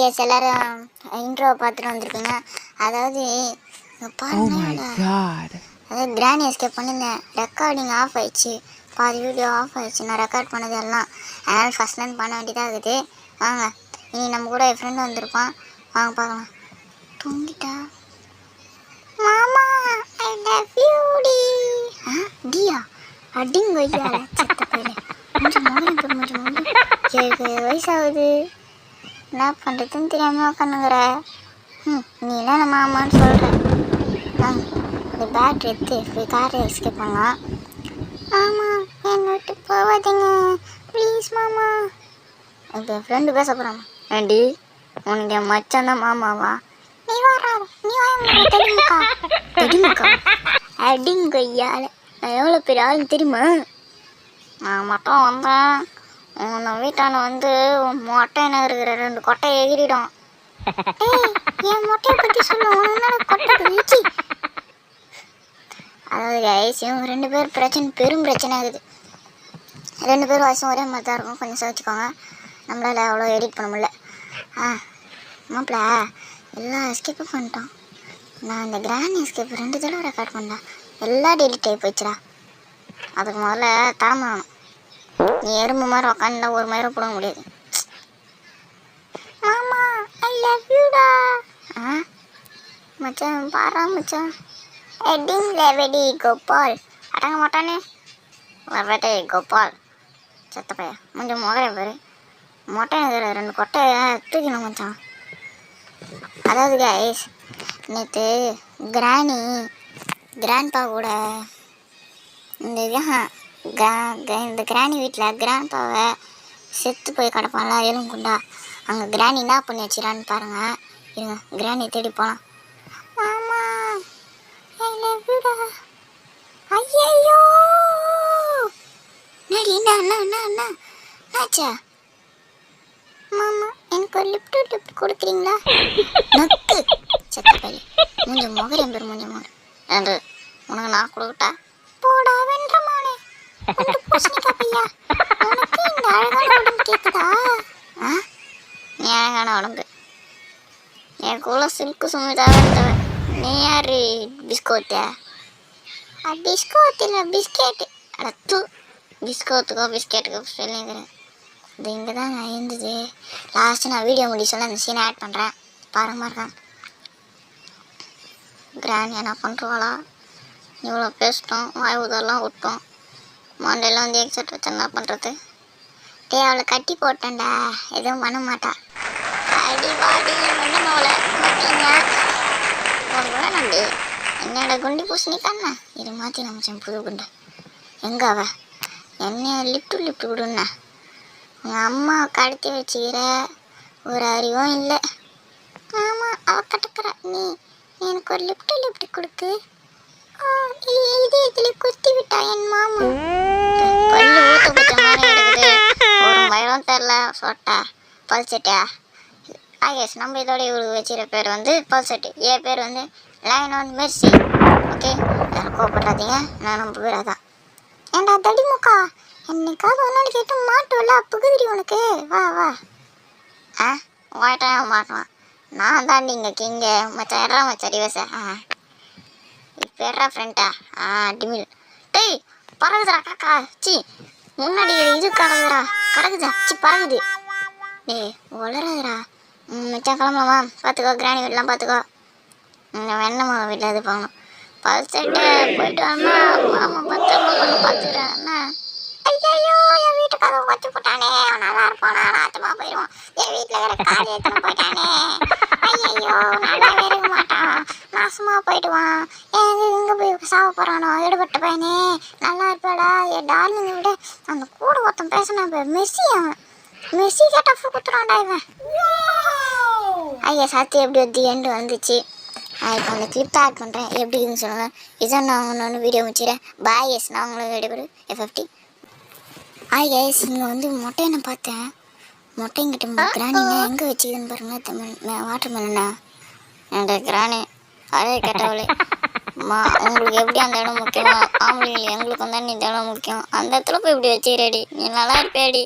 S எல்லாரும் intro பார்த்துட்டு வந்திருக்குங்க. அதாவது அதாவது கிராணி எஸ்கேப் பண்ணியிருந்தேன். ரெக்கார்டிங் ஆஃப் ஆயிடுச்சு, பாதி வீடியோ ஆஃப் ஆயிடுச்சு. நான் ரெக்கார்ட் பண்ணது எல்லாம் அதனால் ஃபஸ்ட்லேருந்து பண்ண வேண்டியதாக இருக்குது. வாங்க, இனி நம்ம கூட என் ஃப்ரெண்டு வந்திருப்பான், வாங்க பார்க்கலாம். தூங்கிட்டா மாமா ஐ லவ் யூ டி. டியா அடிங்க வையால செத்த பையில கொஞ்சம் மோதிரம் போடு, கொஞ்சம் மோதிரம். 7 வயசாகுது, என்ன பண்ணுறதுன்னு தெரியாமல் உட்காந்துங்கிற. நீலாம் நம்ம மாமான்னு சொல்கிறேன். இந்த பேட் எடுத்து போய் காரை எஸ்கேப் பண்ணலாம். மாமா என்னை விட்டு போகாதீங்க ப்ளீஸ் மாமா. இப்போ என் ஃப்ரெண்டு பேச போகிறான். ஏண்டி உனக்கு என் மச்சான் தான் மாமாவா? நீ வராது, நீ தெரியுமாக்கா தெரியுமாக்கா அடிங்க ஐயால. நான் எவ்வளோ பெரிய ஆளுன்னு தெரியுமா? நான் மட்டும் வந்தேன் உன்னை வீட்டான வந்து மொட்டை என்ன இருக்கிற 2 கொட்டையை எகிரிடும். என் மொட்டையை பற்றி சொல்லுவோம் கொட்டை வீச்சு. அதாவது கைஸ், இவங்க 2 பேர் பிரச்சனை பெரும் பிரச்சனை ஆகுது. 2 பேர் வயசும் ஒரே மாதிரி தான் இருக்கும், கொஞ்சம் சோதிச்சுக்கோங்க. நம்மளால் அவ்வளோ எடிட் பண்ண முடியல. மாப்பிள்ள எல்லாம் எஸ்கேப்பும் பண்ணிட்டோம். நான் இந்த கிராண்ட் எஸ்கேப் 2 தடவை ரெக்கார்ட் பண்ணேன், எல்லாம் டெலிட் ஆகி போயிடுச்சுடா. அதுக்கு முதல்ல திறமை வேணும். நீ எறும்பு மாதிரி உக்காந்தா ஒரு மயிரம் போட முடியாது. மாமா ஐ லவ் யூடா. மச்சான் பாரா மச்சான். எட்டிங் லெவடி கோபால் அடங்க மாட்டானே. வரட்டே கோபால் செத்த பையன் கொஞ்சம் முகரை பேர் மொட்டை இருக்கிற 2 கொட்டை தூக்கணும் மச்சான். அதாவது கைஸ், நேற்று கிராண்ட்பா கூட இந்த கிராணி வீட்டில் கிராண்ட்பாவை செத்து போய் கிடப்பான்ல எலும்புக்குண்டா, அங்கே கிராணி என்ன பண்ணி வச்சிடான்னு பாருங்க. இருங்க கிராணி தேடி போகலாம். மாமா ஐ லவ் யூடா. ஐயோ நடி என்னாச்சா? மாமா எனக்கு ஒரு லிஃப்ட் கொடுக்குறீங்களா? நக்கு செத்த பைய மூஞ்ச முகரம் பேர் மூஞ்ச முகர் என்று உனக்கு நான் கொடுக்கட்டா? போடா வென்றமானே பையா, உனக்கு இந்த அழகான உடம்பு கேட்குதா? நீ அழகான உடம்பு, எனக்குள்ள சில்க்கு சுமிதாவே இருந்தவன். நீ யாரு பிஸ்கோத்தியா? பிஸ்கோத்து இல்லை பிஸ்கெட்டு. அடத்து பிஸ்கோத்துக்கோ பிஸ்கெட்டுக்கோ சொல்லிக்கிறேன். இது இங்கே தான் நான் இருந்தது. லாஸ்ட்டு நான் வீடியோ முடிய சொல்ல அந்த சீனை ஆட் பண்ணுறேன், பாருமா இருக்கேன். கிராண்ட் என்ன பண்ணுறாளா? இவ்வளோ பேசிட்டோம், வாய் உதெல்லாம் விட்டோம், மண்டையெல்லாம் வந்து எக்ஸட் வச்சு என்ன பண்ணுறது? அவளை கட்டி போட்டேன்டா, எதுவும் பண்ண மாட்டா. அடி வாடி மண்ணோல மாட்டீங்க நம்பி என்னோட குண்டி பூசணிக்காண்ணா இது மாற்றி நம்ம புது குண்டை. எங்கே அவ என்ன லிஃப்ட் விடுண்ணா? உங்கள் அம்மா கடத்தி வச்சுக்கிற ஒரு அறிவும் இல்லை. ஆமாம் அவ கட்டுக்கிற நீ எனக்கு ஒரு லிஃப்ட் கொடுக்கு. இதுல குத்தி விட்டா என் மாமா. பல்லு ஊத்த குத்த மாதிரி எடுக்குது, ஒரு மயிலும் தெரில சொட்டா பல்செட்டா. ஆகேஷ் நம்ம இதோட இவருக்கு வச்சுக்கிற பேர் வந்து பல்செட்டு, என் பேர் வந்து லைன் மெர்சி. ஓகே யாரும் கோவப்படாதீங்க, நான் நம்ம பேர் அதான். ஏண்டா தடிமுக்கா, என்னைக்காவது ஒரு நாள் கேட்டு மாட்டுவல புகுதிரி உனக்கு. வா வாய்ட்டாக மாட்டுவான். நான் தாண்டி இங்கே கிங்க மச்சா எடா மச்சா டிவச. இப்போ எடா ஃப்ரெண்டா டிமில். டேய் பறகுதுடா காக்கா. சி முன்னாடி இது கடக்குதா சி பறகுது. டேய் வளராதுடா. மச்சான் கிளம்பலாமா? பார்த்துக்கோ கிராணி வீடெலாம் பார்த்துக்கோ. வெண்ணம்மா வீட்டில் இது போகணும். பல்செட்டு போயிட்டு வாமா மாமா பார்த்துக்கிறேன்னா. ஐயோ என் வீட்டுக்காக வச்சு போட்டானே, நல்லா இருப்பானா? நாத்தமா போயிடுவான். என் வீட்டில் இருக்கிற காரி எடுத்துன்னு போயிட்டானே. ஐயோ நல்லாவே இருக்க மாட்டான், நாசமாக போயிடுவான். ஏன் இங்கே போய் சாவ போகிறானோ ஈடுபட்ட பையனே. நல்லா இருப்பாடா என் டார்லிங்க விட. அந்த கூட ஒருத்தன் பேசினா மெஸ்ஸி, அவன் மெஸ்ஸி கேட்டால் குத்துறான்டா இவன். ஐயா சாத்தி எப்படி வந்து எண்டு வந்துச்சு. இப்போ அந்த கிளிப் ஆட் பண்ணுறேன், எப்படி இருக்குன்னு சொல்லுங்கள். இதான் நான் ஒன்று வீடியோ முடிச்சிடறேன். பாய் எஸ், நான் உங்களுக்கு வீடியோ போடு F50. கைஸ், இங்கே வந்து மொட்டையை பார்த்தேன். மொட்டைங்கிட்ட கிராணிங்க எங்கே வச்சுக்குதுன்னு பாருங்களேன். வாட்டர் மெலனா என்ற கிராணி அதே கேட்டவளே. உங்களுக்கு எப்படி அந்த இடம் முக்கியமா? ஆம்பளைங்க எங்களுக்கு வந்து இந்த இடம் முக்கியம். அந்த இடத்துல போய் இப்படி வச்சுக்கிறேடி, நீ நல்லா இருப்பேடி.